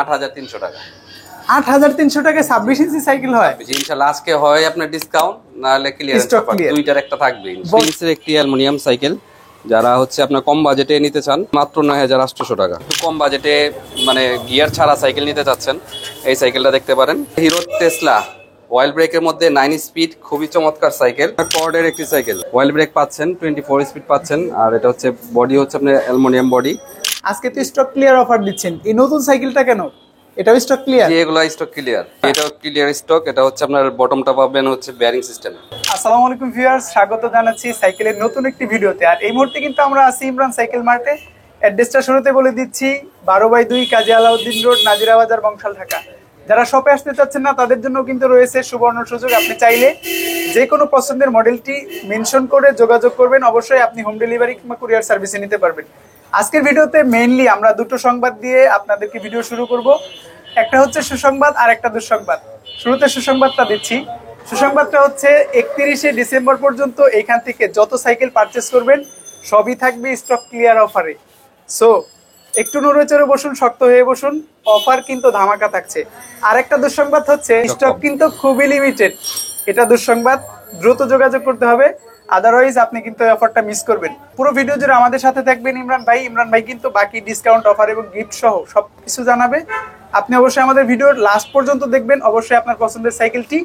8,300 টাকা। 8,300 টাকায় 26 ইঞ্চি সাইকেল হয় ইনশাআল্লাহ। আজকে হয় আপনার ডিসকাউন্ট, না হলে ক্লিয়ারেন্স অফার দুইটার একটা থাকবে। প্রিন্সের একটি অ্যালুমিনিয়াম সাইকেল, যারা হচ্ছে আপনার কম বাজেটে নিতে চান, মাত্র 9,800 টাকা। কম বাজেটে মানে গিয়ার ছাড়া সাইকেল নিতে চাচ্ছেন, এই সাইকেলটা দেখতে পারেন। হিরো টেসলা অয়েল ব্রেকের মধ্যে 9 স্পিড, খুবই চমৎকার সাইকেল। কর্ডের একটি সাইকেল, অয়েল ব্রেক পাচ্ছেন, 24 স্পিড পাচ্ছেন, আর এটা হচ্ছে বডি হচ্ছে আপনার অ্যালুমিনিয়াম বডি। আজকে তো স্টক ক্লিয়ার অফার দিচ্ছেন, এই নতুন সাইকেলটা কেন? এটাও স্টক ক্লিয়ার? এগুলো স্টক ক্লিয়ার, এটাও ক্লিয়ার স্টক। এটা হচ্ছে আপনার বটমটা পাবেন হচ্ছে বেয়ারিং সিস্টেম। আসসালামু আলাইকুম ভিউয়ার্স, স্বাগত জানাচ্ছি সাইকেলের নতুন একটি ভিডিওতে। আর এই মুহূর্তে কিন্তু আমরা আছি ইমরান সাইকেল মার্টে। অ্যাড্রেসটা শুরুতে বলে দিচ্ছি, 12/2 কাজী আলাউদ্দিন রোড, নাজিরা বাজার, বংশাল, ঢাকা। যারা শপে আসতে চাচ্ছেন না, তাদের জন্য কিন্তু রয়েছে সুবর্ণ সুযোগ। আপনি চাইলে যে কোনো পছন্দের মডেলটি মেনশন করে যোগাযোগ করবেন, অবশ্যই আপনি হোম ডেলিভারি কিংবা কুরিয়ার সার্ভিসে নিতে পারবেন। আজকের ভিডিওতে মেইনলি আমরা দুটো সংবাদ দিয়ে আপনাদেরকে ভিডিও শুরু করব। একটা হচ্ছে সুসংবাদ আর একটা দুঃসংবাদ। শুরুতে সুসংবাদটা দিচ্ছি। সুসংবাদটা হচ্ছে 31শে ডিসেম্বর পর্যন্ত এখান থেকে যত সাইকেল পারচেস করবেন সবই থাকবে স্টক ক্লিয়ার অফারে। সো একটু নড়ে চড়ে বসুন, শক্ত হয়ে বসুন, অফার কিন্তু ধামাকা থাকছে। আর একটা দুঃসংবাদ হচ্ছে স্টক কিন্তু খুবই লিমিটেড। এটা দুঃসংবাদ, দ্রুত যোগাযোগ করতে হবে, আদারওয়াইজ আপনি কিন্তু অফারটা মিস করবেন। পুরো ভিডিও জুড়ে আমাদের সাথে থাকবেন ইমরান ভাই। ইমরান ভাই কিন্তু বাকি ডিসকাউন্ট অফার এবং গিফট সহ সবকিছু জানাবে। আপনি অবশ্যই আমাদের ভিডিওর লাস্ট পর্যন্ত দেখবেন, অবশ্যই আপনার পছন্দের সাইকেলটি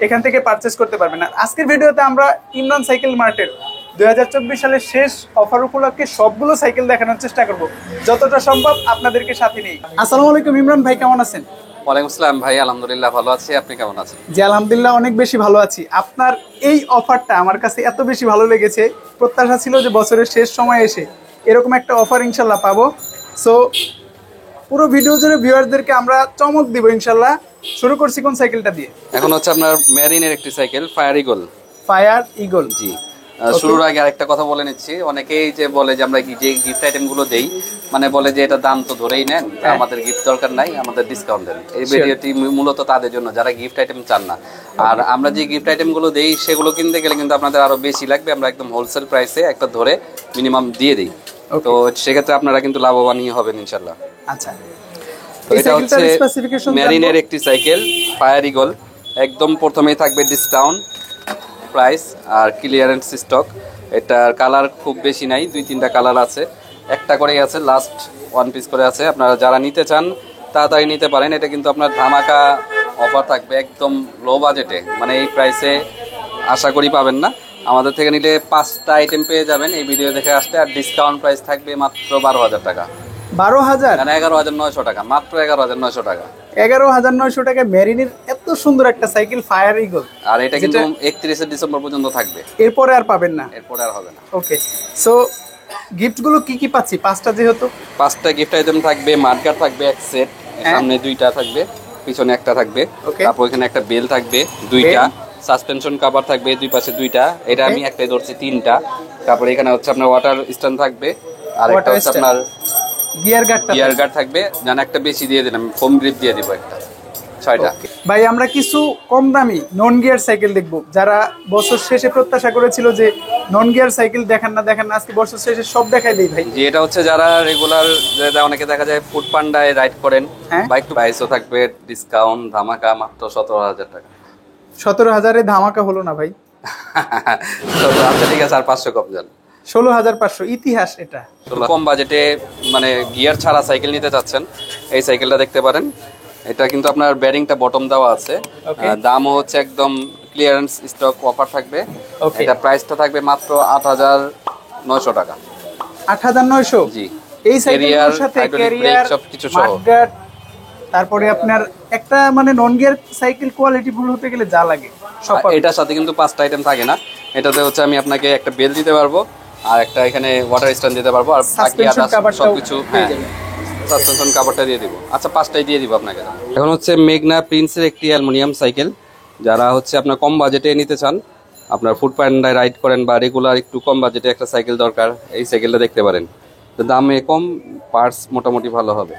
এখান থেকে পারচেস করতে পারবেন। আর আজকের ভিডিওতে আমরা ইমরান সাইকেল মার্টের 2024 সালের শেষ অফার উপলক্ষে সবগুলো সাইকেল দেখানোর চেষ্টা করব, যতটা সম্ভব আপনাদেরকে সাথে নিয়ে। আসসালামু আলাইকুম ইমরান ভাই, কেমন আছেন? ওয়ালাইকুম আসসালাম ভাই, আলহামদুলিল্লাহ ভালো আছি। আপনি কেমন আছেন? জি আলহামদুলিল্লাহ অনেক বেশি ভালো আছি। আপনার এই অফারটা আমার কাছে এত বেশি ভালো লেগেছে, প্রত্যাশা ছিল যে বছরের শেষ সময় এসে এরকম একটা অফার ইনশাল্লাহ পাবো। সো পুরো ভিডিও জুড়ে ভিউয়ারদেরকে আমরা চমক দিব ইনশাল্লাহ। শুরু করছি কোন সাইকেলটা দিয়ে? এখন হচ্ছে আপনার মেরিনের একটি cycle, fire eagle. Fire eagle, জি। শুরুর আগে আরেকটা কথা বলে নিচ্ছি, অনেকেই যে বলে যে আমরা যে গিফট আইটেম গুলো দেই, মানে বলে যে এটা দাম তো ধরেই নেন, আমাদের গিফট দরকার নাই, আমাদের ডিসকাউন্ট দেন। এই ভিডিওটি মূলত তাদের জন্য যারা গিফট আইটেম চান না। আর আমরা যে গিফট আইটেম গুলো দেই সেগুলো কিনতে গেলে কিন্তু আপনাদের আরো বেশি লাগবে। আমরা একদম হোলসেল প্রাইসে একটা ধরে মিনিমাম দিয়ে দিই, তো সেক্ষেত্রে আপনারা কিন্তু লাভবানই হবেন ইনশাল্লাহ। আচ্ছা, তো এটা হচ্ছে মেরিনের একটি সাইকেল, ফায়ার ইগল। একদম প্রথমেই থাকবে ডিসকাউন্ট প্রাইস আর ক্লিয়ারেন্স স্টক। এটার কালার খুব বেশি নাই, 2-3টা কালার আছে, একটা করেই আছে, লাস্ট 1 পিস করে আছে। আপনারা যারা নিতে চান তাড়াতাড়ি নিতে পারেন। এটা কিন্তু আপনার ধামাকা অফার থাকবে, একদম লো বাজেটে, মানে এই প্রাইসে আশা করি পাবেন না। আমাদের থেকে নিলে 5টা আইটেম পেয়ে যাবেন এই ভিডিও দেখে আসতে। আর ডিসকাউন্ট প্রাইস থাকবে মাত্র 12,000 টাকা। 12,000? 11,900 টাকা, মাত্র 11,900 টাকা। 11,900 টাকা মেরিনের এত সুন্দর একটা সাইকেল ফায়ার ইগল। আর এটা কিন্তু 31শে ডিসেম্বর পর্যন্ত থাকবে, এরপরে আর পাবেন না, এরপরে আর হবে না। ওকে, সো গিফট গুলো কি কি পাচ্ছি? 5টা যেহেতু, 5টা গিফট আইটেম থাকবে। মার্কার থাকবে এক সেট, সামনে 2টা থাকবে, পিছনে একটা থাকবে। তারপর এখানে একটা বেল থাকবে 2টা, সাসপেনশন কভার থাকবে 2 পাশে 2টা, এটা আমি একটাই ধরছি 3টা। তারপর এখানে হচ্ছে আপনার ওয়াটার স্ট্যান্ড থাকবে, আর একটা হচ্ছে আপনার গিয়ার গার্ড থাকবে। জানা একটা বেশি দিয়ে দিলাম, ফোম গ্রিপ দিয়ে দিব একটা, 6টা। ভাই আমরা কিছু কম দামি নন গিয়ার সাইকেল দেখবো। যারা বছর শেষে প্রত্যাশা করেছিল যে নন গিয়ার সাইকেল দেখান না, আজকে বছর শেষে সব দেখাই দেই ভাই। যে এটা হচ্ছে যারা রেগুলার, অনেকে দেখা যায় ফুড পান্ডায় রাইড করেন, বাইক টু প্রাইসও থাকবে ডিসকাউন্ট ধামাকা, মাত্র 17,000 টাকা। 17,000-এ ধামাকা হলো না ভাই? আচ্ছা ঠিক আছে, আর 500 কম যান। 16,500, ইতিহাস এটা। কম বাজেটে মানে গিয়ার ছাড়া সাইকেল নিতে চাচ্ছেন, এই সাইকেলটা দেখতে পারেন। এটা কিন্তু আপনার ব্যারিংটা বটম দেওয়া আছে, দামও হচ্ছে একদম ক্লিয়ারেন্স স্টক অফার থাকবে। এটা প্রাইসটা থাকবে মাত্র 8,900 টাকা। 8,900? জি। এই সাইকেলের সাথে ক্যারিয়ার, সবকিছু সহ, তারপরে আপনার একটা মানে non gear cycle quality full হতে গেলে যা লাগে সব। এটার সাথে কিন্তু 5টা আইটেম থাকে না। এটাতে হচ্ছে আমি আপনাকে একটা বেল দিতে পারবো, আর একটা এখানে ওয়াটার স্ট্যান্ড দিতে পারবো, আর বাকি আর সবকিছু সাসপেনশন কভারটা দিয়ে দিব। আচ্ছা 5টাই দিয়ে দিব আপনাকে। এখন হচ্ছে মেঘনা প্রিন্সের একটি অ্যালুমিনিয়াম সাইকেল, যারা হচ্ছে আপনার কম বাজেটে নিতে চান, আপনার ফুড পান্ডায় রাইড করেন বা রেগুলার একটু কম বাজেটে একটা সাইকেল দরকার, এই সাইকেলটা দেখতে পারেন। তো দামে কম, পার্টস মোটামুটি ভালো হবে।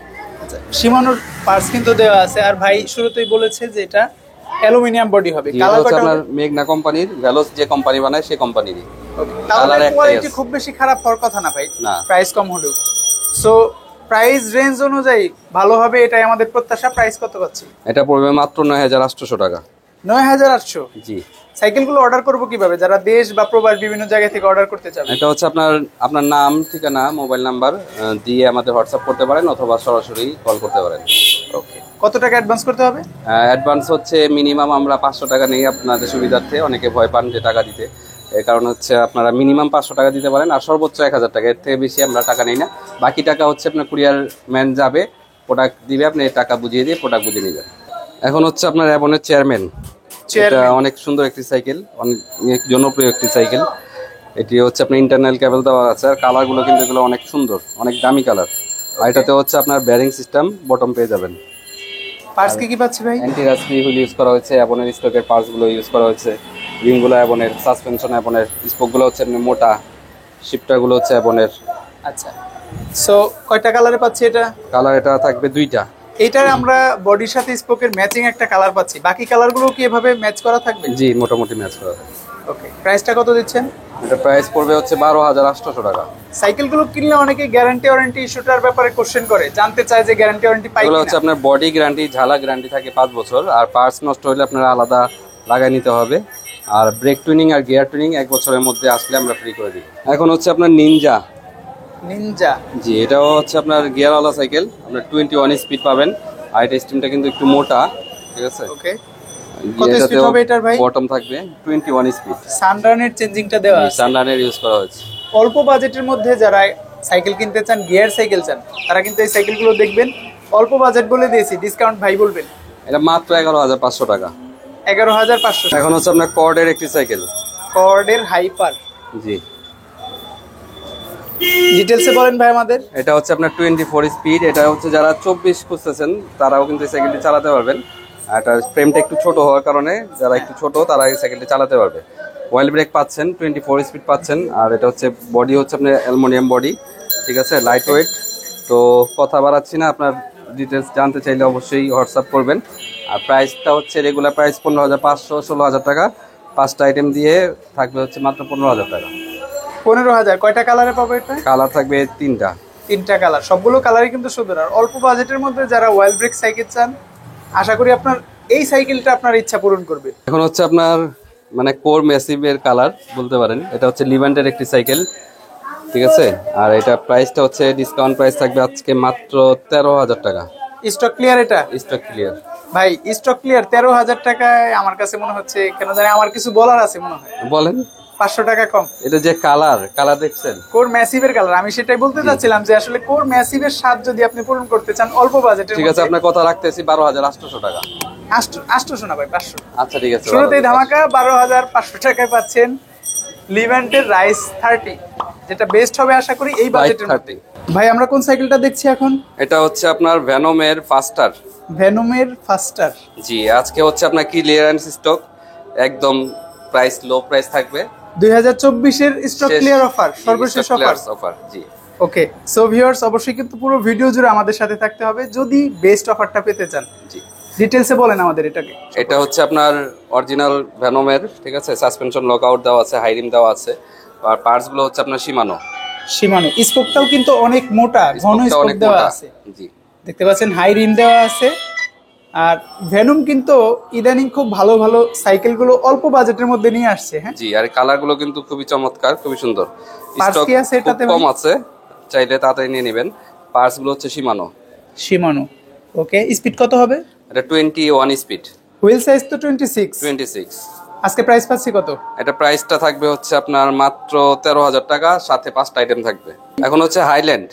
শিমানোর পার্টস কিন্তু দেওয়া আছে। আর ভাই শুরুতেই বলেছে যে এটা অ্যালুমিনিয়াম বডি হবে। কালারটা আপনার মেঘনা কোম্পানির, ভেলোস যে কোম্পানি বানায় সেই কোম্পানিরই। কালার কোয়ালিটি খুব বেশি খারাপ হওয়ার কথা না ভাই, প্রাইস কম হলেও। সো প্রাইস রেঞ্জ অনুযায়ী ভালো হবে এটাই আমাদের প্রত্যাশা। প্রাইস কত পাচ্ছি? এটা পড়বে মাত্র 9800 টাকা। 9800? জি। সাইকেলগুলো অর্ডার করব কিভাবে, যারা দেশ বা প্রবাস বিভিন্ন জায়গা থেকে অর্ডার করতে চাবে? এটা হচ্ছে আপনার নাম, ঠিকানা, মোবাইল নাম্বার দিয়ে আমাদের হোয়াটসঅ্যাপ করতে পারেন অথবা সরাসরি কল করতে পারেন। ওকে, কত টাকা অ্যাডভান্স করতে হবে? অ্যাডভান্স হচ্ছে মিনিমাম আমরা 500 টাকা নেই আপনাদের সুবিধার্থে। অনেকে ভয় পান যে টাকা দিতে, এর কারণ হচ্ছে আপনারা মিনিমাম 500 টাকা দিতে পারেন, আর সর্বোচ্চ 1000 টাকা। এর থেকে বেশি আমরা টাকা নেই না। বাকি টাকা হচ্ছে আপনার কুরিয়ার ম্যান যাবে, প্রোডাক্ট দিবে, আপনি টাকা বুঝিয়ে দিয়ে প্রোডাক্ট বুঝিয়ে নেবেন। এখন হচ্ছে আপনার অ্যাবনের চেয়ারম্যান। এটা অনেক সুন্দর একটি সাইকেল, অনেক জনপ্রিয় একটি সাইকেল। এটি হচ্ছে আপনার ইন্টারনাল কেবল দেওয়া আছে, আর কালারগুলো কিন্তু এগুলো অনেক সুন্দর, অনেক দামি কালার। আর এটাতে হচ্ছে আপনার ব্যারিং সিস্টেম, বটম পেয়ে যাবেন। পার্টস কি পাচ্ছি ভাই? অ্যান্টি হুইল ইউজ করা হয়েছে, অ্যাবনের স্টকের পার্টসগুলো ইউজ করা হয়েছে। রিংগুলো অ্যাবনের, সাসপেনশন অ্যাবনের, স্পোকগুলো হচ্ছে এমনি মোটা, শিফটারগুলো হচ্ছে অ্যাবনের। আচ্ছা, সো কয়টা কালারে পাচ্ছি এটা? কালার এটা থাকবে 2টা। এইটার আমরা বডির সাথে স্পোকের ম্যাচিং একটা কালার পাচ্ছি, বাকি কালারগুলো কি এভাবে ম্যাচ করা থাকবে? জি, মোটামুটি ম্যাচ করা থাকবে। ওকে, প্রাইসটা কত দিচ্ছেন? এটা প্রাইস পড়বে হচ্ছে 12800 টাকা। সাইকেলগুলো কিনলে অনেকে গ্যারান্টি ওয়ারেন্টি ইস্যুটার ব্যাপারে কোশ্চেন করে, জানতে চায় যে গ্যারান্টি ওয়ারেন্টি পাই এগুলো কিনা। হচ্ছে আপনার বডি গ্যারান্টি, ঝালা গ্যারান্টি থাকে 5 বছর, আর পার্টস নষ্ট হলে আপনারা আলাদা লাগাই নিতে হবে। আর ব্রেক টুইনিং আর গিয়ার টুইনিং 1 বছরের মধ্যে আসলে আমরা ফ্রি করে দিই। এখন হচ্ছে আপনার নিনজা। জি, এটাও হচ্ছে আপনার গিয়ারওয়ালা সাইকেল, আপনার 21 স্পিড পাবেন। আর এটা স্টিমটা কিন্তু একটু মোটা, ঠিক আছে? ওকে, কত স্পিড হবে এটার ভাই? বটম থাকবে 21 স্পিড। সানরানের চেঞ্জিংটা দেওয়া আছে, সানরানের ইউজ করা হয়েছে। অল্প বাজেটের মধ্যে যারা সাইকেল কিনতে চান, গিয়ার সাইকেল চান, তারা কিন্তু এই সাইকেলগুলো দেখবেন। অল্প বাজেট বলে দিয়েছি, ডিসকাউন্ট ভাই বলবেন। এটা মাত্র 11500 টাকা। 11500। এখন হচ্ছে আপনার কর্ডের একটি সাইকেল, কর্ডের হাইপার। জি, ডিটেইলসে বলেন ভাই আমাদের। এটা হচ্ছে আপনার 24 স্পিড। এটা হচ্ছে যারা 24 খুঁজতেছেন তারাও কিন্তু এই সাইকেলটি চালাতে পারবেন। আর এটার ফ্রেমটা একটু ছোট হওয়ার কারণে যারা একটু ছোট তারা এই সাইকেলটি চালাতে পারবে। অয়েল ব্রেক পাচ্ছেন, 24 স্পিড পাচ্ছেন। আর এটা হচ্ছে বডি হচ্ছে আপনার অ্যালুমিনিয়াম বডি, ঠিক আছে, লাইট ওয়েট। তো কথা বাড়াচ্ছি না, আপনার ডিটেলস জানতে চাইলে অবশ্যই হোয়াটসঅ্যাপ করবেন। আর প্রাইসটা হচ্ছে রেগুলার প্রাইস 15500, 16000 টাকা। 5টা আইটেম দিয়ে থাকবে হচ্ছে মাত্র 15000 টাকা। 15000। কয়টা কালারে পাবো এটা? কালার থাকবে 3টা। 3টা কালার, সবগুলো কালারই কিন্তু সুন্দর। আর অল্প বাজেটের মধ্যে যারা অয়েল ব্রেক সাইকেল চান, আশা করি আপনার এই সাইকেলটা আপনার ইচ্ছা পূরণ করবে। এখন হচ্ছে আপনার মানে কোর ম্যাসিভের কালার বলতে পারেন। এটা হচ্ছে লিভেন্টের একটি সাইকেল, ঠিক আছে। আর এটা প্রাইসটা হচ্ছে ডিসকাউন্ট প্রাইস থাকবে আজকে মাত্র 13000 টাকা। স্টক ক্লিয়ার এটা? স্টক ক্লিয়ার ভাই, স্টক ক্লিয়ার 13000 টাকায় আমার কাছে মনে হচ্ছে, কেন জানি আমার কিছু বলার আছে মনে হয়। বলেন। 500 টাকা কম। এটা যে কালার দেখছেন, কোর ম্যাসিভের কালার, আমি সেটাই বলতে চাচ্ছিলাম যে আসলে কোর ম্যাসিভের স্বাদ যদি আপনি পূরণ করতে চান অল্প বাজেটের, ঠিক আছে, আপনার কথা রাখতেছি 12800 টাকা। 800 না ভাই, 500। আচ্ছা, ঠিক আছে। শুরুতেই ধামাকা 12500 টাকায় পাচ্ছেন লিভেন্টের রাইস 30, যেটা বেস্ট হবে আশা করি এই বাজেটের মধ্যে। ভাই, আমরা কোন সাইকেলটা দেখছি এখন? এটা হচ্ছে আপনার ভ্যানমের ফাস্টার। ভ্যানমের ফাস্টার। জি, আজকে হচ্ছে আপনার ক্লিয়ারেন্স স্টক, একদম প্রাইস লো প্রাইস থাকবে। 2024 এর স্টক ক্লিয়ার অফার, সর্বশেষ অফার। জি, ওকে। সো ভিউয়ার্স, অবশ্যই কিন্তু পুরো ভিডিও জুড়ে আমাদের সাথে থাকতে হবে যদি বেস্ট অফারটা পেতে চান। জি, ডিটেইলসে বলেন আমাদের এটাকে। এটা হচ্ছে আপনার অরিজিনাল ভ্যানমের, ঠিক আছে, সাসপেনশন লকআউট দেওয়া আছে, হাই রিম দেওয়া আছে। আর পার্টস গুলো হচ্ছে আপনার শিমানো। স্পোকটাও কিন্তু অনেক মোটা, ঘন স্পোক দেওয়া আছে। জি, দেখতে পাচ্ছেন হাই রিম দেওয়া আছে। আর ভ্যানম কিন্তু ইদানিং খুব ভালো ভালো সাইকেলগুলো অল্প বাজেটের মধ্যে নিয়ে আসছে। হ্যাঁ জি, আর কালার গুলো কিন্তু খুবই চমৎকার, খুবই সুন্দর। পার্টস কি আছে এটাতে? কম আছে, চাইলে তাড়াতাড়ি নিয়ে নেবেন। পার্টস গুলো হচ্ছে শিমানো। ওকে, স্পিড কত হবে? এটা 21 স্পিড। হুইল সাইজ তো 26। আজকে প্রাইস পাচ্ছি কত? এটা প্রাইসটা থাকবে হচ্ছে আপনার মাত্র 13000 টাকা, সাথে 5টা আইটেম থাকবে। এখন হচ্ছে হাইল্যান্ড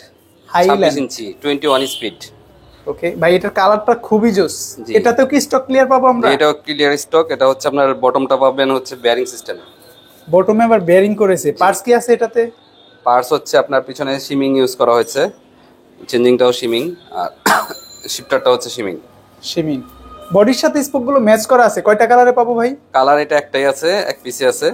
26 ইঞ্চি 21 স্পিড। ওকে ভাই, এটার কালারটা খুবই জোস। এটাতেও কি স্টক ক্লিয়ার পাবো আমরা? এটাও ক্লিয়ার স্টক। এটা হচ্ছে আপনার বটমটা পাবেন হচ্ছে বেয়ারিং সিস্টেম। বটমে আবার বেয়ারিং করেছে। পার্টস কি আছে এটাতে? পার্টস হচ্ছে আপনার পিছনে শিমিং ইউজ করা হয়েছে, চেঞ্জিংটাও শিমিং, আর শিফটারটা হচ্ছে শিমিং। বডির সাথে স্পোকগুলো ম্যাচ করা আছে। কয়টা কালারে পাবো ভাই? কালার এটা একটাই আছে, এক পিসে আছে,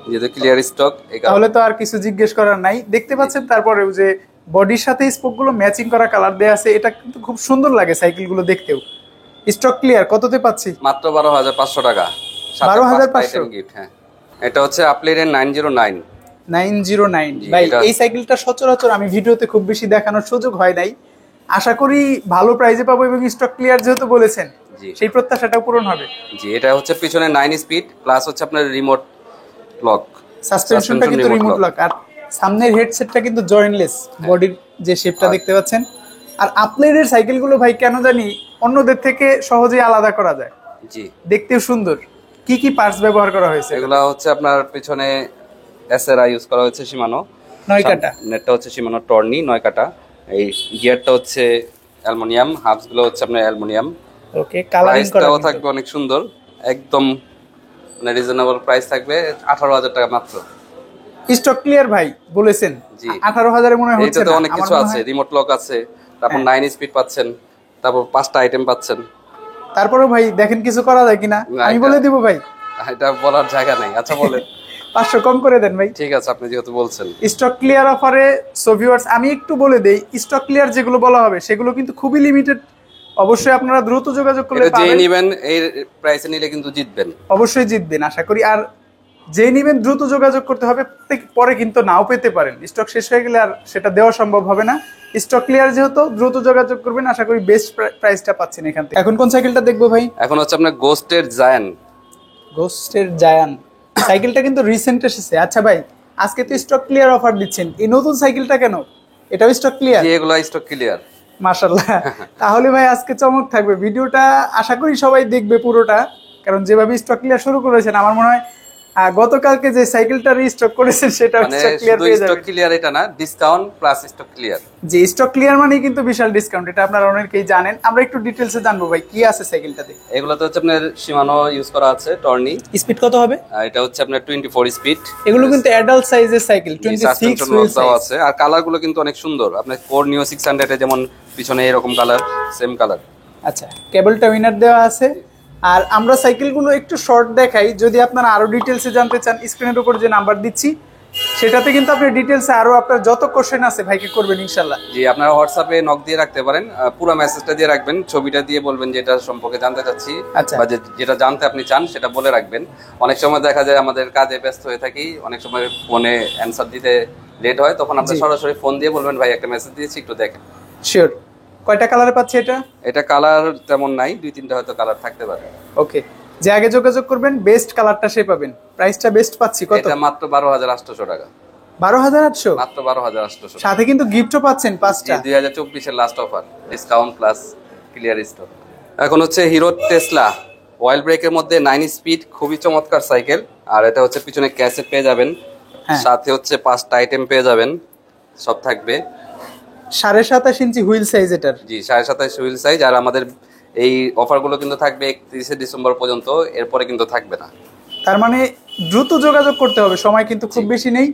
যেহেতু ক্লিয়ার স্টক। তাহলে তো আর কিছু জিজ্ঞেস করার নাই। দেখতে পাচ্ছেন তারপরেও যে বডির সাথে স্পোকগুলো ম্যাচিং করা কালার দেয়া আছে। এটা কিন্তু খুব সুন্দর লাগে সাইকেলগুলো দেখতেও। স্টক ক্লিয়ার কততে পাচ্ছি? মাত্র 12500 টাকা। 12500 গিফট। হ্যাঁ, এটা হচ্ছে আপলিডের 909। ভাই, এই সাইকেলটা সচরাচর আমি ভিডিওতে খুব বেশি দেখানোর সুযোগ হয় নাই। আশা করি ভালো প্রাইজে পাবো এবং স্টক ক্লিয়ার যেহেতু বলেছেন জি সেই প্রত্যাশাটাও পূরণ হবে। জি, এটা হচ্ছে পিছনে 9 স্পিড প্লাস হচ্ছে আপনার রিমোট লক, সাসপেনশনটা কিন্তু রিমোট লক, আর সামনের হেডসেটটা কিন্তু জয়েন্টলেস, বডির যে শেপটা দেখতে পাচ্ছেন। আর আপগ্রেডের সাইকেলগুলো ভাই কেন জানি অন্যদের থেকে সহজেই আলাদা করা যায়, জি দেখতেও সুন্দর। কি কি পার্টস ব্যবহার করা হয়েছে? এগুলা হচ্ছে আপনার পিছনে এসআরআই ইউজ করা হয়েছে সীমানো, 9 কাটা, নেটটা হচ্ছে সীমানো টর্নি 9 কাটা, এই গিয়ারটা হচ্ছে অ্যালুমিনিয়াম, হাফস গুলো হচ্ছে আপনার অ্যালুমিনিয়াম। ওকে, কালারিং করা প্রাইসটাও থাকবে অনেক সুন্দর, একদম মানে রিজনেবল প্রাইস থাকবে 18,000 টাকা মাত্র। স্টক ক্লিয়ার ভাই বলেছেন জি 18,000 এ মনে হচ্ছে এটাতে না, অনেক কিছু আছে, রিমোট লক আছে, তারপর 9 স্পিড পাচ্ছেন, তারপর 5টা আইটেম পাচ্ছেন। তারপরেও ভাই দেখেন কিছু করা যায় কিনা, আমি বলে দিব ভাই। এটা বলার জায়গা নাই, আচ্ছা বলেন। 500 কম করে দেন ভাই। ঠিক আছে, আপনি যেহেতু বলছেন। স্টক ক্লিয়ার অফারে সো ভিউয়ার্স আমি একটু বলে দেই, স্টক ক্লিয়ার যেগুলো বলা হবে সেগুলো কিন্তু খুবই লিমিটেড। অবশ্যই আপনারা দ্রুত যোগাযোগ করলে এটা যে পাবেন। নেবেন এই প্রাইসে নিলে কিন্তু জিতবেন, অবশ্যই জিতবেন আশা করি। আর যে নেবেন দ্রুত যোগাযোগ করতে হবে, পরে কিন্তু নাও পেতে পারেন, স্টক শেষ হয়ে গেলে আর সেটা দেওয়া সম্ভব হবে না। স্টক ক্লিয়ার যেহেতু দ্রুত যোগাযোগ করবেন, আশা করি বেস্ট প্রাইসটা পাচ্ছেন এখান থেকে। এখন কোন সাইকেলটা দেখবো ভাই? এখন হচ্ছে আপনার গোস্টের জায়ান্ট। গোস্টের জায়ান্ট সাইকেলটা কিন্তু রিসেন্ট এসেছে। আচ্ছা ভাই, আজকে তো স্টক ক্লিয়ার অফার দিচ্ছেন, এই নতুন সাইকেলটা কেন? এটাও স্টক ক্লিয়ার? জি এগুলো স্টক ক্লিয়ার। মাশাআল্লাহ, তাহলে ভাই আজকে চমক থাকবে। ভিডিওটা আশা করি সবাই দেখবে পুরোটা, কারণ যেভাবে স্টক ক্লিয়ার শুরু করেছেন আমার মনে হয় গতকালকে যে সাইকেলটা রিস্টক করেছেন সেটা মানে স্টক ক্লিয়ার পেয়ে যাবেন। স্টক ক্লিয়ার এটা না, ডিসকাউন্ট প্লাস স্টক ক্লিয়ার। যে স্টক ক্লিয়ার মানে কিন্তু বিশাল ডিসকাউন্ট, এটা আপনারা অনেকেই জানেন। আমরা একটু ডিটেইলসে জানবো ভাই কি আছে সাইকেলটাতে। এগুলোতে হচ্ছে আপনার সীমানো ইউজ করা আছে, টর্নি। স্পিড কত হবে? এটা হচ্ছে আপনার 24 স্পিড। এগুলো কিন্তু অ্যাডাল্ট সাইজের সাইকেল, 26 হুইল সাইজ আছে। আর কালার গুলো কিন্তু অনেক সুন্দর, আপনার কোর নিও 600 এ যেমন পিছনে এরকম কালার, সেম কালার। আচ্ছা, কেবলটা উইনার দেওয়া আছে। আর আমরা সাইকেলগুলো একটু শর্ট দেখাই, যদি আপনারা আরো ডিটেইলসে জানতে চান স্ক্রিনের উপর যে নাম্বার দিচ্ছি সেটাতে কিন্তু আপনি ডিটেইলসে আরো আপনার যত কোশ্চেন আছে ভাইকে করবেন ইনশাআল্লাহ। জি, আপনারা হোয়াটসঅ্যাপে নক দিয়ে রাখতে পারেন, পুরো মেসেজটা দিয়ে রাখবেন, ছবিটা দিয়ে বলবেন যেটা সম্পর্কে জানতে চাচ্ছি, বা যেটা জানতে আপনি চান সেটা বলে রাখবেন। অনেক সময় দেখা যায় আমাদের কাজে ব্যস্ত হয়ে থাকি, অনেক সময় ফোনে অ্যানসার দিতে লেট হয়, তখন আপনি সরাসরি ফোন দিয়ে বলবেন ভাই একটা মেসেজ দিয়েছি একটু দেখেন। শিওর। কয়টা কালারে পাচ্ছি এটা? এটা কালার তেমন নাই, 2-3টা হয়তো কালার থাকতে পারে। ওকে, যে আগে যোগাযোগ করবেন বেস্ট কালারটা সে পাবেন। প্রাইসটা বেস্ট পাচ্ছি কত? এটা মাত্র 12,800 টাকা। 12,800? মাত্র 12,800। সাথে কিন্তু গিফটও পাচ্ছেন 5টা। 2024 এর last offer, discount plus clear stock. এখন হচ্ছে হিরো টেসলা অয়েল ব্রেকের মধ্যে 9 স্পিড, খুবই চমৎকার সাইকেল। আর এটা হচ্ছে পিছনে ক্যাসেট পেয়ে যাবেন, সাথে হচ্ছে 5টা আইটেম পেয়ে যাবেন, সব থাকবে। 27.5 ইঞ্চি হুইল সাইজ এটার। জি 27.5 হুইল সাইজ। আর আমাদের এই অফারগুলো কিন্তু থাকবে 31শে ডিসেম্বর পর্যন্ত, এরপরে কিন্তু থাকবে না। তার মানে দ্রুত যোগাযোগ করতে হবে, সময় কিন্তু খুব বেশি নেই।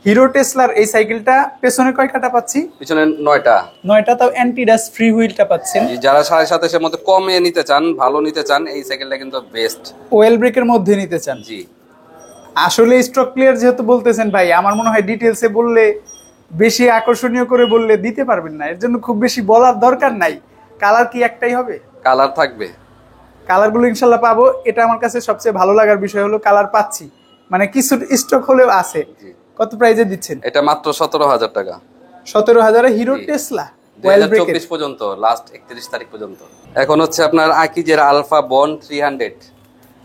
হিরো টেসলার এই সাইকেলটা পেছনে কয় কাটা পাচ্ছি? পিছনে 9টা। 9টা, তাও অ্যান্টি ডাস্ট ফ্রি হুইলটা পাচ্ছেন। যারা 27.5 এর মধ্যে কমে নিতে চান, ভালো নিতে চান, এই সাইকেলটা কিন্তু বেস্ট। ওয়েল ব্রেকের মধ্যে নিতে চান? জি। আসলে স্টক ক্লিয়ার যেহেতু বলতেছেন ভাই, আমার মনে হয় ডিটেইলসে বললে, বেশি আকর্ষণীয় করে বললে দিতে পারবেন না, এর জন্য খুব বেশি বলার দরকার নাই। কালার কি একটাই হবে? কালার থাকবে, কালারগুলো ইনশাল্লাহ পাবো। এটা আমার কাছে সবচেয়ে ভালো লাগার বিষয় হলো কালার পাচ্ছি, মানে কিছু স্টক হলেও আছে। কত প্রাইজে দিচ্ছেন? এটা মাত্র 17,000 টাকা। 17,000 এ হিরো টেসলা 2024 পর্যন্ত, লাস্ট 31 তারিখ পর্যন্ত। এখন হচ্ছে আপনার আকিজের আলফা বন 300,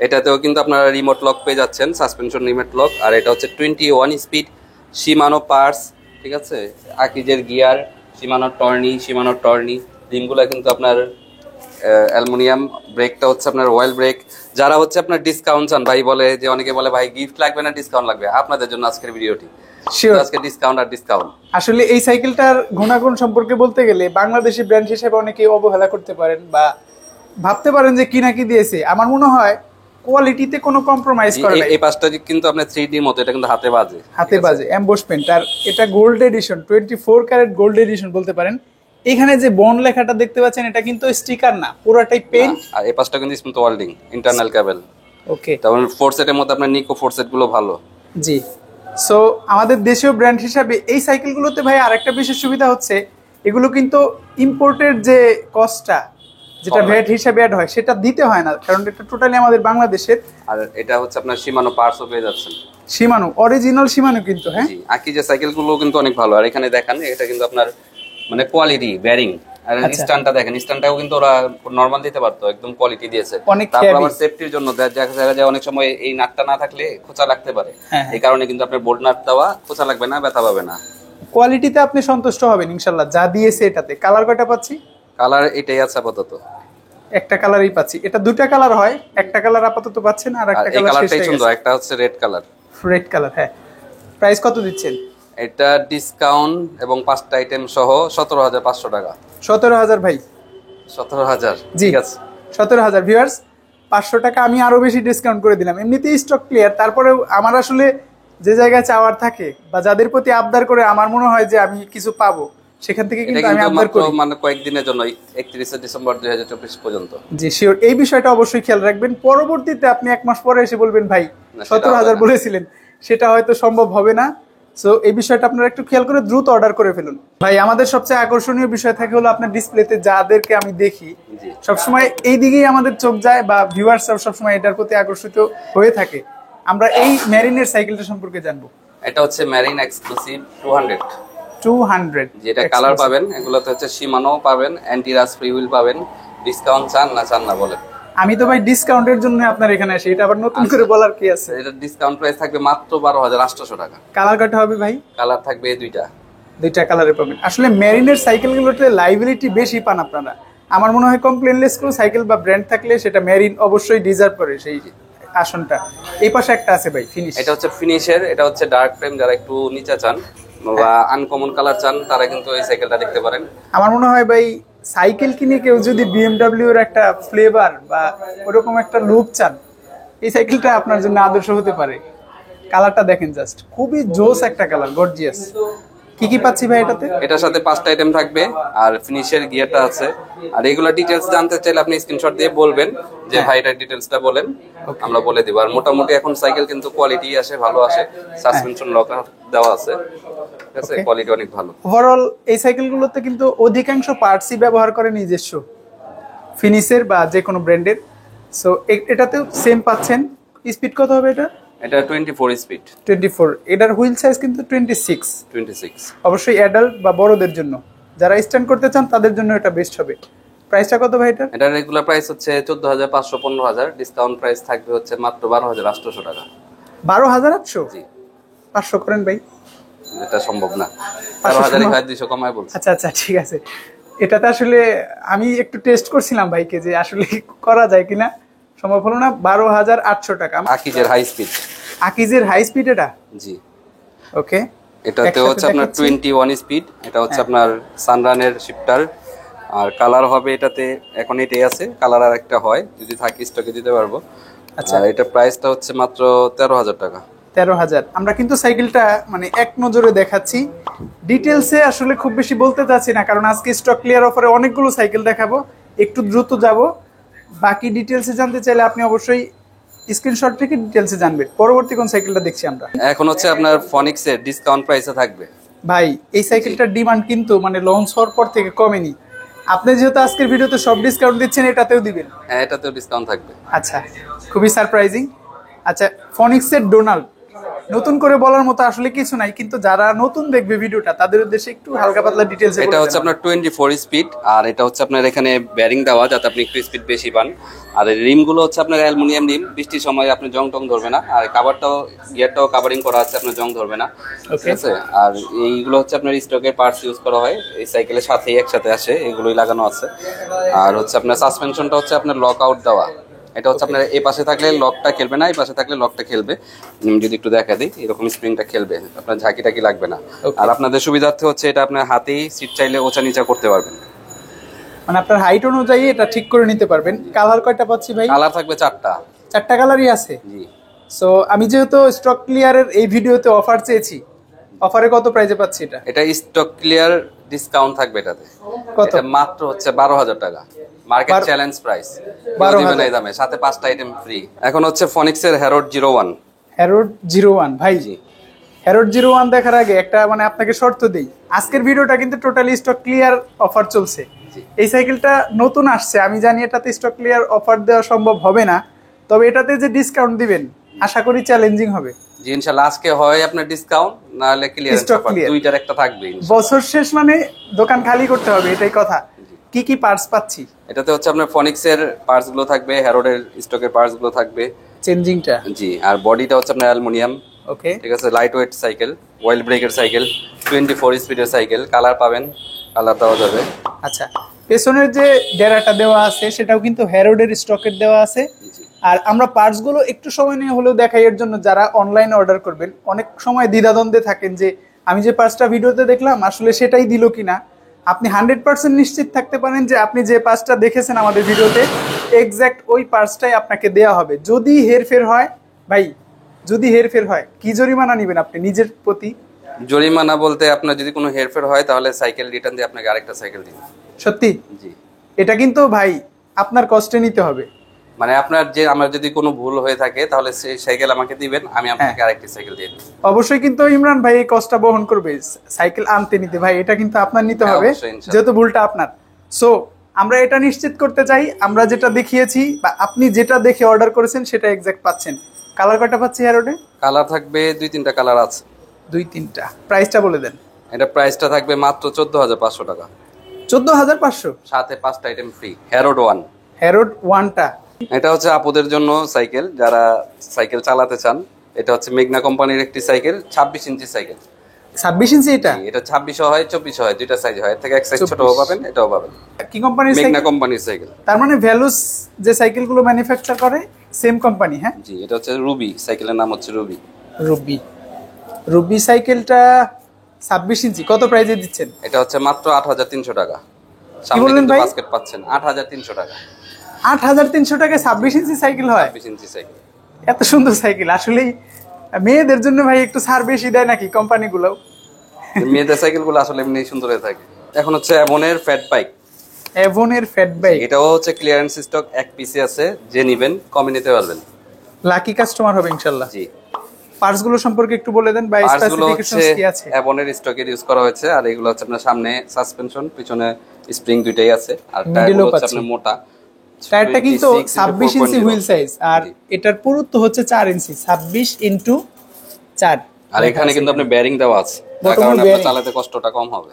এটাতেও কিন্তু আপনারা রিমোট লক পেয়ে যাচ্ছেন, সাসপেনশন রিমোট লক। আর এটা হচ্ছে 21 স্পিড, সীমানো পার্টস, ঠিক আছে, আকিজের গিয়ার, সীমানো টর্নি, রিমগুলো কিন্তু আপনার অ্যালুমিনিয়াম, ব্রেকটা হচ্ছে আপনার অয়েল ব্রেক। যারা হচ্ছে আপনার ডিসকাউন্ট চান, ভাই বলে যে, অনেকে বলে ভাই গিফট লাগবে না ডিসকাউন্ট লাগবে, আপনাদের জন্য আজকের ভিডিওটি। আজকে ডিসকাউন্ট আর ডিসকাউন্ট। আসলে এই সাইকেলটার গুণাগুণ সম্পর্কে বলতে গেলে বাংলাদেশি ব্র্যান্ড হিসেবে অনেকে অবহেলা করতে পারেন বা ভাবতে পারেন যে কি নাকি দিয়েছে। আমার মনে হয় কোয়ালিটিতে কোনো কম্প্রোমাইজ করে না। এই পাঁচটা কিন্তু আপনার 3D মতো, এটা কিন্তু হাতে বাজে এমবোসমেন্ট। আর এটা gold edition, 24 carat gold edition বলতে পারেন। এখানে যে বন লেখাটা দেখতে পাচ্ছেন এটা কিন্তু স্টিকার না, পুরোটাই পেইন্ট। আর এই পাঁচটা কিন্তু স্মুথ ওয়েল্ডিং, ইন্টারনাল কেবল। ওকে, তারপর ফোরসেটের মধ্যে আপনার নিকো ফোরসেট গুলো ভালো। জি। সো আমাদের দেশীয় ব্র্যান্ড হিসাবে এই সাইকেলগুলোতে ভাই আরেকটা বিশেষ সুবিধা হচ্ছে, এগুলো কিন্তু ইম্পোর্টের যে কস্টটা, যেটা ভ্যাট হিসাবে অ্যাড হয়, সেটা দিতে হয় না, কারণ এটা টোটালি আমাদের বাংলাদেশের। আর এটা হচ্ছে আপনার সীমানো পার্টসও পেয়ে যাচ্ছেন, সীমানো অরিজিনাল সীমানো কিন্তু। হ্যাঁ, আকি যে সাইকেলগুলো কিন্তু অনেক ভালো। আর এখানে দেখান, এটা কিন্তু আপনার মানে কোয়ালিটি বেয়ারিং আর স্ট্যান্ডটা দেখেন, স্ট্যান্ডটাও কিন্তু ওরা নরমাল দিতে পারতো, একদম কোয়ালিটি দিয়েছে। অনেক তারপর heavy। আবার সেফটির জন্য দেখা যায় অনেক সময় এই নাটটা না থাকলে খোঁচা লাগতে পারে, এই কারণে কিন্তু আপনার বোল্ট নাট দেওয়া, খোঁচা লাগবে না, ব্যথা পাবে না। কোয়ালিটিতে আপনি সন্তুষ্ট হবেন ইনশাআল্লাহ যা দিয়েছে এটাতে। কালার কয়টা পাচ্ছি? কালার এটাই আছে আপাতত, একটা কালারই পাচ্ছি। এটা দুটো কালার হয়, একটা কালার আপাতত পাচ্ছেন আর একটা এই কালার শেষ কালারটাই হয়ে সুন্দর, গেছে। একটা হচ্ছে রেড কালার। রেড কালার, হ্যাঁ। প্রাইস কত দিচ্ছেন? এটা ডিসকাউন্ট এবং 5টা আইটেম সহ 17,500 টাকা। 17,000 ভাই? 17,000, জি ঠিক আছে। 17,000 ভিউয়ার্স, 500 টাকা আমি আরো বেশি ডিসকাউন্ট করে দিলাম। এমনিতেই স্টক ক্লিয়ার, তারপরেও আমার আসলে যে জায়গায় চাওয়ার থাকে বা যাদের প্রতি আবদার করে আমার মনে হয় যে আমি কিছু পাবো, সেখান থেকে এটা কিন্তু আমি কিন্তু আবদার মাত্র করি। মানে কয়েকদিনের জন্য, 31 ডিসেম্বর 2024 পর্যন্ত। জি শিওর, এই বিষয়টা অবশ্যই খেয়াল রাখবেন। পরবর্তীতে আপনি 1 মাস পরে এসে বলবেন ভাই না, সেটা 17,000 হবে না। বলেছিলেন, সেটা হয়তো সম্ভব হবে না। সো এই বিষয়টা আপনারা একটু খেয়াল করে দ্রুত অর্ডার করে ফেলুন। ভাই আমাদের সবচেয়ে আকর্ষণীয় বিষয় থাকে হলো আপনার ডিসপ্লেতে যাদেরকে আমি দেখি জি। সবসময় এই দিকেই আমাদের চোখ যায় বা ভিউয়ার্সরা সবসময় এটার প্রতি আকর্ষিত হয়ে থাকে। আমরা এই মেরিনের সাইকেলটা সম্পর্কে জানবো। এটা হচ্ছে মেরিন এক্সক্লুসিভ 200, 200 যেটা কালার পাবেন। এগুলোতে হচ্ছে সীমানো পাবেন, অ্যান্টি রাস ফ্রি হুইল পাবেন। ডিসকাউন্ট চান না বলেন? আমি তো ভাই ডিসকাউন্টের জন্য আপনার এখানে আসি, এটা আবার নতুন করে বলার কি আছে? এটা ডিসকাউন্ট প্রাইস থাকবে মাত্র 12,800 টাকা। কালার কয়টা হবে ভাই? কালার থাকবে দুইটা কালারে পাবেন। আসলে মেরিনের সাইকেলগুলোতে লাইবিলিটি বেশি পান আপনারা। আমার মনে হয় কমপ্লেনলেস কোনো সাইকেল বা ব্র্যান্ড থাকলে সেটা মেরিন অবশ্যই ডিজার্ভ করে সেই আসনটা। এই পাশে একটা আছে ভাই ফিনিশ। এটা হচ্ছে ফিনিশের, এটা হচ্ছে ডার্ক ফ্রেম। যারা একটু নিচে চান বা আনকমন কালার চান তারা কিন্তু এই সাইকেলটা দেখতে পারেন। আমার মনে হয় ভাই সাইকেল কিনে কেউ যদি বিএমডব্লিউ এর একটা ফ্লেভার বা ওরকম একটা লুক চান, এই সাইকেলটা আপনার জন্য আদর্শ হতে পারে। কালারটা দেখেন জাস্ট, খুবই জোস একটা কালার, গর্জিয়াস। কি কি পাচ্ছি ভাই এটাতে? এটার সাথে 5টা আইটেম থাকবে আর ফিনিশের গিয়ারটা আছে। আর এগুলা ডিটেলস জানতে চাইলে আপনি স্ক্রিনশট দিয়ে বলবেন যে ভাই এটার ডিটেলসটা বলেন, আমরা বলে দিব। আর মোটামুটি এখন সাইকেল কিন্তু কোয়ালিটি আসে, ভালো আসে। সাসপেনশন লক দেওয়া আছে, ঠিক আছে, কোয়ালিটি অনেক ভালো। ওভারঅল এই সাইকেলগুলোতে কিন্তু অধিকাংশ পার্টসই ব্যবহার করে নিজস্ব ফিনিশের বা যে কোনো ব্র্যান্ডের। সো এটাতেও সেম পাচ্ছেন। স্পিড কত হবে এটা? এটা 24 স্পিড। 24। এটার হুইল সাইজ কিন্তু 26। অবশ্যই অ্যাডাল্ট বা বড়দের জন্য, যারা স্ট্যান্ড করতে চান তাদের জন্য এটা বেস্ট হবে। প্রাইসটা কত ভাই এটা? এটা রেগুলার প্রাইস হচ্ছে 14,500, 15,000। ডিসকাউন্ট প্রাইস থাকবে হচ্ছে মাত্র 12,800 টাকা। 12,800? জি। 500 করেন ভাই। এটা সম্ভব না, 13,200 কমায় বলছি। আচ্ছা ঠিক আছে। এটাতে আসলে আমি একটু টেস্ট করছিলাম ভাইকে যে আসলে করা যায় কিনা, সম্ভব হলো না। 12,800 টাকা। আকিজের হাই স্পিড। আকিজের হাই স্পিড এটা? জি। ওকে। এটাতে হচ্ছে আপনার 21 স্পিড। এটা হচ্ছে আপনার সানরানের শিফটার। আর কালার হবে এটাতে, এখন এটাই আছে, কালার আর একটা হয়, যদি থাকে স্টকে দিতে পারবো। আচ্ছা, এটা প্রাইসটা হচ্ছে মাত্র 13,000 টাকা। 13,000। আমরা কিন্তু সাইকেলটা মানে এক নজরে দেখাচ্ছি, ডিটেলসে আসলে খুব বেশি বলতে চাচ্ছি না, কারণ আজকে স্টক ক্লিয়ার অফারে অনেকগুলো সাইকেল দেখাবো, একটু দ্রুত যাব। বাকি ডিটেলসে জানতে চাইলে আপনি অবশ্যই স্ক্রিনশট থেকে ডিটেলসে জানবেন। পরবর্তী কোন সাইকেলটা দেখছি আমরা? এখন হচ্ছে আপনার ফনিক্সের ডিসকাউন্ট প্রাইসে থাকবে। ভাই এই সাইকেলটার ডিমান্ড কিন্তু মানে লঞ্চ হওয়ার পর থেকে কমেনি। আপনি যেহেতু আজকের ভিডিওতে সব ডিসকাউন্ট দিচ্ছেন, এটাতেও দিবেন? হ্যাঁ, এটাতেও ডিসকাউন্ট থাকবে। আচ্ছা, খুবই সারপ্রাইজিং। আচ্ছা, ফনিক্সের ডোনাল্ড নতুন করে বলার মতো আসলে কিছু নাই, কিন্তু যারা নতুন দেখবে ভিডিওটা তাদের উদ্দেশ্যে একটু হালকা পাতলা ডিটেইলস। এটা হচ্ছে আপনার 24 স্পিড। আর এটা হচ্ছে আপনার এখানে বেয়ারিং দেওয়া, যাতে আপনি একটু স্পিড বেশি পান। আর রিম গুলো হচ্ছে আপনার অ্যালুমিনিয়াম রিম, বৃষ্টির সময় আপনি জং টং ধরবে না। আর কাভারটাও, গিয়ারটাও কাভারিং করা আছে, আপনার জং ধরবে না, ঠিক আছে। আর এইগুলো হচ্ছে আপনার স্টকের পার্টস ইউজ করা হয়, এই সাইকেলের সাথেই একসাথে আসে, এগুলোই লাগানো আছে। আর হচ্ছে আপনার সাসপেনশনটা হচ্ছে আপনার লক আউট দেওয়া। এটা হচ্ছে আপনার এই পাশে থাকলে লকটা খেলবে না, এই পাশে থাকলে লকটা খেলবে। যদি একটু দেখা দিই, এরকম স্প্রিংটা খেলবে, আপনার ঝাঁকি টাকি লাগবে না। আর আপনাদের সুবিধার্থে হচ্ছে এটা আপনার হাতেই সিট চাইলে ওচা নিচা করতে পারবেন, মানে আপনার হাইট অনুযায়ী এটা ঠিক করে নিতে পারবেন। কালার কয়টা পাচ্ছি ভাই? কালার থাকবে 4টা। 4টা কালারই আছে? জি। সো আমি যেহেতু স্টক ক্লিয়ারের এই ভিডিওতে অফার চেয়েছি, অফারে কত প্রাইসে পাচ্ছি এটা? এটা স্টক ক্লিয়ার ডিসকাউন্ট থাকবে এটাতে। কত? এটা মাত্র হচ্ছে 12,000 টাকা। মার্কেট চ্যালেঞ্জ প্রাইস 12,000 এই দামে, সাথে 5টা আইটেম ফ্রি। এখন হচ্ছে ফনিক্সের হ্যারোড 01। হ্যারোড 01 ভাই। জি, হ্যারোড 01 দেখার আগে একটা মানে আপনাকে শর্ত দেই, আজকের ভিডিওটা কিন্তু টোটালি স্টক ক্লিয়ার অফার চলছে। এই সাইকেলটা নতুন আসছে, আমি জানি এটাতে স্টক ক্লিয়ার অফার দেওয়া সম্ভব হবে না, তবে এটাতে যে ডিসকাউন্ট দিবেন আশা করি চ্যালেঞ্জিং হবে। জি, ইনশাআল্লাহ আজকে হয় আপনার ডিসকাউন্ট, না হলে ক্লিয়ারেন্স অফার, দুইটার একটা থাকবে। বছর শেষ মানে দোকান খালি করতে হবে, এটাই কথা। কি কি পার্টস পাচ্ছি? এটাতে হচ্ছে আপনার ফনিক্স এর পার্টস গুলো থাকবে, হ্যারোডের স্টকের পার্টস গুলো থাকবে, চেঞ্জিংটা। জি। আর বডিটা হচ্ছে আপনার অ্যালুমিনিয়াম, ওকে। ঠিক আছে। লাইট ওয়েট সাইকেল, অয়েল ব্রেকের সাইকেল, 24 স্পিডের সাইকেল। কালার পাবেন, কালার দেওয়া যাবে। আচ্ছা, পেছনের যে ডেরাটা দেওয়া আছে সেটাও কিন্তু হ্যারোডের স্টকের দেওয়া আছে। জি। আর আমরা পার্টস গুলো একটু সময় নিয়ে হলেও দেখাই, এর জন্য যারা অনলাইনে অর্ডার করবেন অনেক সময় দ্বিধাদ্বন্দ্বে থাকেন যে আমি যে পার্টসটা ভিডিওতে দেখলাম আসলে সেটাই দিল কিনা। আপনি 100% নিশ্চিত থাকতে পারেন যে আপনি যে পার্টসটা দেখেছেন আমাদের ভিডিওতে এক্স্যাক্ট ওই পার্টসটাই আপনাকে দেওয়া হবে। যদি হেরফের হয় ভাই, যদি হেরফের হয় কি জরিমানা নেবেন আপনি নিজের প্রতি? জরিমানা বলতে আপনার যদি কোনো হেরফের হয় তাহলে সাইকেল রিটার্ন দিয়ে আপনাকে আরেকটা সাইকেল দিন। সত্যি? জি। এটা কিন্তু ভাই আপনার কষ্টে নিতে হবে। মানে আপনার যে আমার যদি কোনো ভুল হয়ে থাকে তাহলে সেই সাইকেল আমাকে দিবেন, আমি আপনাকে আরেকটা সাইকেল দিয়ে দেব। অবশ্যই কিন্তু ইমরান ভাই এই কষ্টটা বহন করবে সাইকেল আনতে নিতে, ভাই এটা কিন্তু আপনার নিতে হ্যাঁ, হবে অবশ্যই, ইনশাআল্লাহ। যেহেতু ভুলটা আপনার। সো আমরা এটা নিশ্চিত করতে চাই আমরা যেটা দেখিয়েছি বা আপনি যেটা দেখে অর্ডার করেছেন সেটা এক্সাক্ট পাচ্ছেন। কালার কয়টা পাচ্ছি হ্যারোডে? কালার থাকবে 2-3টা কালার আছে। 2-3টা। প্রাইসটা বলে দেন। এটা প্রাইসটা থাকবে মাত্র 14,500 টাকা, 14,500, সাথে 5টা আইটেম ফ্রি। হ্যারোড 1। হ্যারোড 1টা। এটা হচ্ছে আপুদের জন্য সাইকেল, যারা সাইকেল চালাতে চান। এটা হচ্ছে মেঘনা কোম্পানির একটি সাইকেল, 26 ইঞ্চি সাইকেল। 26 ইঞ্চি এটা? এটা 26 হয় 24 হয়, দুইটা সাইজ হয়। এর থেকে এক সাইজ ছোটও পাবেন, এটাও পাবেন। কি কোম্পানির মেঘনা সাইকেল? কোম্পানির সাইকেল। তার মানে ভ্যালুস যে সাইকেলগুলো ম্যানুফ্যাকচার করে সেম কোম্পানি? হ্যাঁ জি। এটা হচ্ছে রুবি, সাইকেলের নাম হচ্ছে রুবি। রুবি। রুবি সাইকেলটা 26 ইঞ্চি কত প্রাইসে দিচ্ছেন? এটা হচ্ছে মাত্র 8,300 টাকা। কি সামনে বললেন কিন্তু ভাই? বাস্কেট পাচ্ছেন 8,300 টাকা। 8,300 টাকায় 26 ইঞ্চি সাইকেল হয়? 26 ইঞ্চি সাইকেল। এত সুন্দর সাইকেল আসলেই মেয়েদের জন্য ভাই একটু ছাড় বেশি দেয় নাকি কোম্পানিগুলো? মেয়েদের সাইকেলগুলো আসলে এমনি সুন্দর হয়ে থাকে। এখন হচ্ছে অ্যাভনের ফ্যাট বাইক। অ্যাভনের ফ্যাট বাইক। এটাও হচ্ছে ক্লিয়ারেন্স স্টক, এক পিসি আছে, যে নিবেন কমে নিতে পারবেন। লাকি কাস্টমার হবে ইনশাআল্লাহ। জি। পার্টস গুলো সম্পর্কে একটু বলে দেন বা পার্টসগুলো হচ্ছে স্পেসিফিকেশনস কি আছে? অ্যাভনের স্টকের ইউজ করা হয়েছে। আর এগুলো হচ্ছে আপনার সামনে সাসপেনশন, পিছনে স্প্রিং, দুইটাই আছে। আর টায়ারগুলো হচ্ছে আপনার মোটা। টায়ারটা কিন্তু 26 ইঞ্চি হুইল সাইজ আর এটার পুরুত্ব হচ্ছে 4 ইঞ্চি। 26 ইনটু 4। আর এখানে কিন্তু আপনার বেয়ারিং দেওয়া আছে, যার কারণে আপনার চালাতে কষ্টটা কম হবে।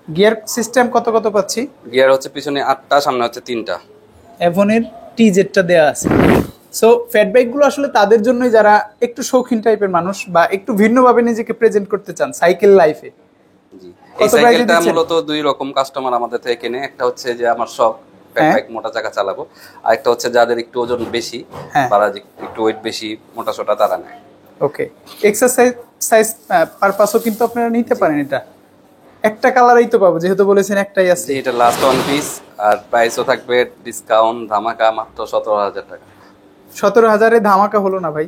গিয়ার সিস্টেম কত কত পাচ্ছি? গিয়ার হচ্ছে পিছনে 8টা, সামনে হচ্ছে 3টা। অ্যাভনের টিজেডটা দেওয়া আছে। সো ফ্যাট বাইকগুলো আসলে তাদের জন্যই যারা একটু শৌখিন টাইপের মানুষ বা একটু ভিন্নভাবে নিজেকে প্রেজেন্ট করতে চান সাইকেল লাইফে। জি। এই সাইকেলটা মূলত দুই রকম কাস্টমার আমাদের থেকে কেনে। একটা হচ্ছে যে আমার শখ ফ্যাট বাইক, মোটা চাকা চালাবো। আর একটা হচ্ছে যাদের একটু ওজন বেশি, তারা একটু ওয়েট বেশি, মোটা সোটা, তারা নেয়। ওকে। এক্সারসাইজ পারপাসও কিন্তু আপনারা নিতে পারেন। এটা একটা কালারই তো পাবো যেহেতু বলেছেন একটাই আছে। এটা লাস্ট ওয়ান পিস। আর প্রাইসও থাকবে ডিসকাউন্ট ধামাকা মাত্র 17,000 টাকা। 17,000-এ ধামাকা হলো না ভাই?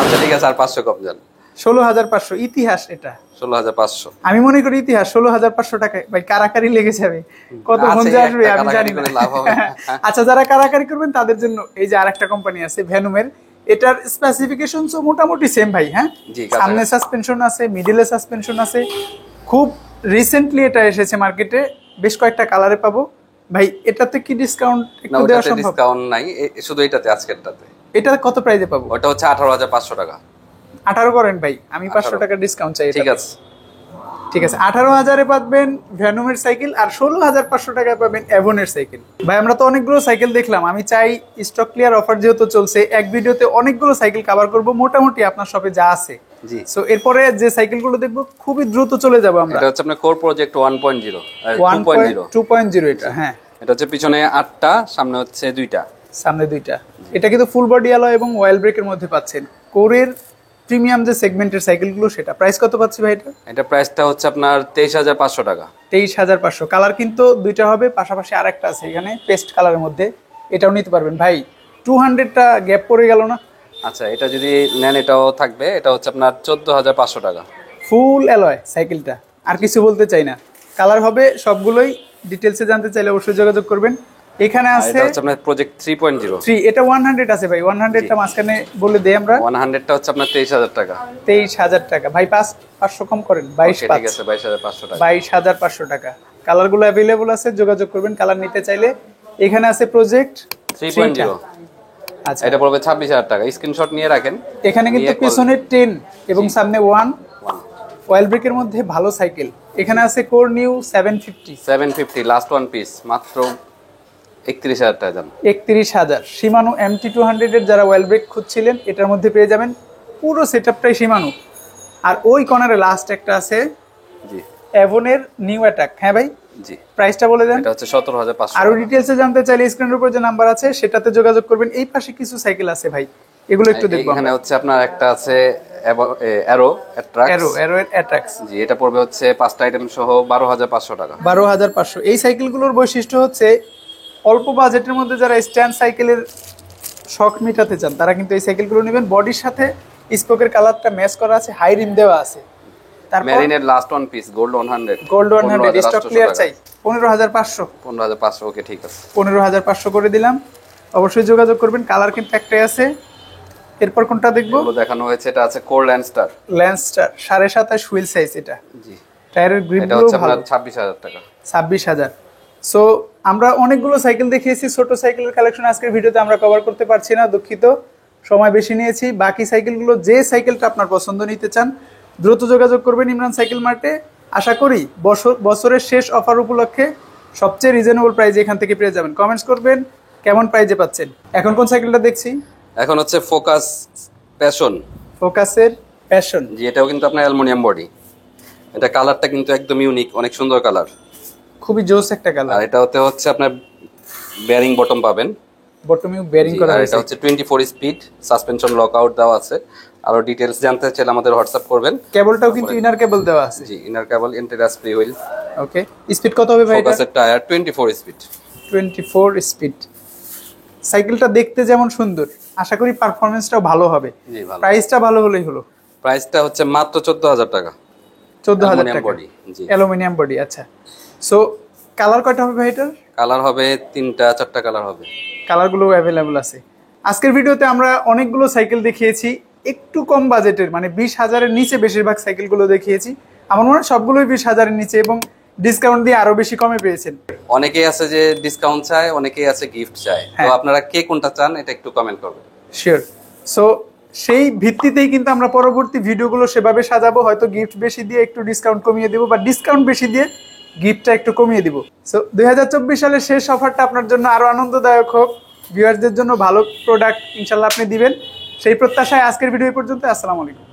আচ্ছা ঠিক আছে, আর 500 কম যান। 16,500 ইতিহাস এটা। 16,500 আমি মনে করি ইতিহাস 16,500 টাকায় ভাই কারাকারি লেগে যাবে। কত মঞ্জে আসবে আমি জানি না। আচ্ছা, যারা কারাকারি করবেন তাদের জন্য এই যে আরেকটা কোম্পানি আছে ভ্যানুমের, এটার স্পেসিফিকেশনসও মোটামুটি সেম ভাই। হ্যাঁ, সামনে সাসপেনশন আছে, মিডলে সাসপেনশন আছে। খুব রিসেন্টলি এটা এসেছে মার্কেটে, বেশ কয়েকটা কালারে পাবো। ভাই এটাতে কি ডিসকাউন্ট একটু দেওয়া সম্ভব? ডিসকাউন্ট নাই, শুধু এটাতে, আজকেরটাতে। এটা কত প্রাইসে পাবো? ওটা হচ্ছে 18,500 টাকা। 18 করেন ভাই, আমি 500 টাকা ডিসকাউন্ট চাই। ঠিক আছে, ঠিক আছে। 18,000-এ পাবেন ভ্যানুমের সাইকেল আর 16,500 টাকায় পাবেন অ্যাভনের সাইকেল। ভাই আমরা তো অনেকগুলো সাইকেল দেখলাম, আমি চাই স্টক ক্লিয়ার অফার যেহেতু চলছে এক ভিডিওতে অনেকগুলো সাইকেল কভার করব মোটামুটি আপনার শপে যা আছে। জি। সো এরপরে যে সাইকেলগুলো দেখবো খুবই দ্রুত চলে যাব আমরা। এটা হচ্ছে আপনার কোর প্রজেক্ট 1.0 2.0 এটা। হ্যাঁ, এটা হচ্ছে পিছনে 8টা, সামনে হচ্ছে 2টা। সামনে 2টা। এটা কিন্তু ফুল বডি অ্যালয় এবং অয়েল ব্রেকের মধ্যে পাচ্ছেন। কোরের প্রিমিয়াম যে সেগমেন্টের সাইকেলগুলো সেটা প্রাইস কত পাচ্ছি ভাই এটা? এটা প্রাইসটা হচ্ছে আপনার 23,500 টাকা। 23,500। কালার কিন্তু দুইটা হবে, পাশাপাশি আরেকটা আছে এখানে পেস্ট কালারের মধ্যে, এটাও নিতে পারবেন। ভাই 200টা গ্যাপ পড়ে গেল না? আচ্ছা, এটা যদি নেন এটাও থাকবে। এটা হচ্ছে আপনার 14,500 টাকা। ফুল অ্যালয় সাইকেলটা, আর কিছু বলতে চাই না। কালার হবে সবগুলোই। ডিটেলসে জানতে চাইলে অবশ্যই যোগাযোগ করবেন। এখানে আছে এটা হচ্ছে আপনার প্রজেক্ট 3.0। এটা 100 আছে ভাই। 100টা মাঝখানে বলে দেই আমরা। 100টা হচ্ছে আপনার 23,000 টাকা। 23,000 টাকা ভাই, 500 কম করেন। 22,500 ঠিক আছে, 22,500 টাকা। 22,500 টাকা। কালারগুলো অ্যাভেলেবল আছে, যোগাযোগ করবেন কালার নিতে চাইলে। এখানে আছে প্রজেক্ট 3.0। আচ্ছা, এটা পড়বে 26,000 টাকা। স্ক্রিনশট নিয়ে রাখেন। এখানে কিন্তু পিছনে 10 এবং সামনে 1 অয়েল ব্রেকের মধ্যে ভালো সাইকেল এখানে আছে core new 750 last one piece মাত্র 31,000 টাকা দাম। 31,000 শিমানো MT200 এর যারা অয়েল ব্রেক খুঁজছিলেন এটার মধ্যে পেয়ে যাবেন, পুরো সেটআপটাই শিমানো। আর ওই কর্নারে লাস্ট একটা আছে জি অ্যাভনের নিউ অ্যাটাক। হ্যাঁ ভাই, জি প্রাইসটা বলে দেন। এটা হচ্ছে 17,500। আরো ডিটেইলসে জানতে চাইলে স্ক্রিনের উপর যে নাম্বার আছে সেটাতে যোগাযোগ করবেন। এই পাশে কিছু সাইকেল আছে ভাই, এগুলো একটু দেখবো। এখানে হচ্ছে আপনার একটা আছে অ্যারো অ্যাট্রাক্স। জি এটা পড়বে হচ্ছে 5টা আইটেম সহ 12,500 টাকা। 12,500। এই সাইকেলগুলোর বৈশিষ্ট্য হচ্ছে অল্প বাজেটের মধ্যে যারা স্ট্যান্ড সাইকেলের শখ মেটাতে চান তারা কিন্তু এই সাইকেলগুলো নেবেন। বডির সাথে স্পোকের কালারটা ম্যাচ করা আছে, হাই রিম দেওয়া আছে। তারপর মেরিনের last one piece gold 100 stock clear চাই 15,500। 15,500 ওকে ঠিক আছে। 15,500 করে দিলাম, অবশ্যই যোগাযোগ করবেন। কালার কিন্তু একটাই আছে। এরপর কোনটা দেখবো? এগুলো দেখানো হয়েছে, এটা আছে কোর ল্যান্ডস্টার 27.5 হুইল সাইজ। এটা জি টায়ারের গ্রিপ এটা গুলো হচ্ছে ভালো। আপনার 26,000 টাকা। 26,000। সো আমরা অনেকগুলো সাইকেল দেখিয়েছি, ছোট সাইকেলের কালেকশন আজকের ভিডিওতে আমরা কভার করতে পারছি না, দুঃখিত, সময় বেশি নিয়েছি। বাকি সাইকেলগুলো যে সাইকেলটা আপনার পছন্দ নিতে চান দ্রুত যোগাযোগ করবেন ইমরান সাইকেল মার্টে। আশা করি বছরের শেষ অফার উপলক্ষে সবচেয়ে রিজনেবল প্রাইসে এখান থেকে পেয়ে যাবেন। কমেন্টস করবেন কেমন প্রাইসে পাচ্ছেন। এখন কোন সাইকেলটা দেখছি? এখন হচ্ছে ফোকাস প্যাশন। ফোকাসের প্যাশন। জি এটাও কিন্তু আপনার অ্যালুমিনিয়াম বডি। এটা কালারটা কিন্তু একদম ইউনিক, অনেক সুন্দর কালার, খুবই জোস একটা কালার। আর এটা হচ্ছে আপনার বেয়ারিং বটম পাবেন, বটমিউ বেয়ারিং করা আর আছে। এটা হচ্ছে 24 স্পিড, সাসপেনশন লক আউট দেওয়া আছে। আরো ডিটেইলস জানতে চাইলে আমাদের হোয়াটসঅ্যাপ করবেন। কেবলটাও কিন্তু ইনার কেবল দেওয়া আছে। জি ইনার কেবল, এন্টেরাস ফ্রি হুইল। ওকে, স্পিড কত হবে ভাই এটা? ফোকাসের টায়ার 24 স্পিড। 24 স্পিড। সাইকেলটা দেখতে যেমন সুন্দর, আশা করি পারফরম্যান্সটাও ভালো হবে। জি ভালো। প্রাইসটা ভালো হলেই হলো। প্রাইসটা হচ্ছে মাত্র 14,000 টাকা। 14,000 টাকা বডি। জি অ্যালুমিনিয়াম বডি। আচ্ছা, সো কালার কয়টা হবে ভাই এটার? কালার হবে 3টা 4টা কালার হবে। কালারগুলো অ্যাভেলেবল আছে। আজকের ভিডিওতে আমরা অনেকগুলো সাইকেল দেখিয়েছি, একটু কম বাজেটের, মানে 20,000-এর নিচে বেশিরভাগ সাইকেলগুলো দেখিয়েছি। আমার মনে হয় সবগুলোই 20,000-এর নিচে এবং ডিসকাউন্ট দিয়ে আরো বেশি কমে পেয়েছেন। অনেকেই আছে যে ডিসকাউন্ট চায়, অনেকেই আছে গিফট চায়, তো হ্যাঁ। আপনারা কে কোনটা চান এটা একটু কমেন্ট করবেন। শিওর। সো সেই ভিত্তিতেই কিন্তু আমরা পরবর্তী ভিডিওগুলো সেভাবে সাজাবো। হয়তো গিফট বেশি দিয়ে একটু ডিসকাউন্ট কমিয়ে দিব, বা ডিসকাউন্ট বেশি দিয়ে গিফটটা একটু কমিয়ে দিব। সো 2024 সালের শেষ অফারটা আপনার জন্য আরো আনন্দদায়ক হোক, ভিউয়ারদের জন্য ভালো প্রোডাক্ট ইনশাল্লাহ আপনি দিবেন, সেই প্রত্যাশায় আজকের ভিডিও পর্যন্ত। আসসালামু আলাইকুম।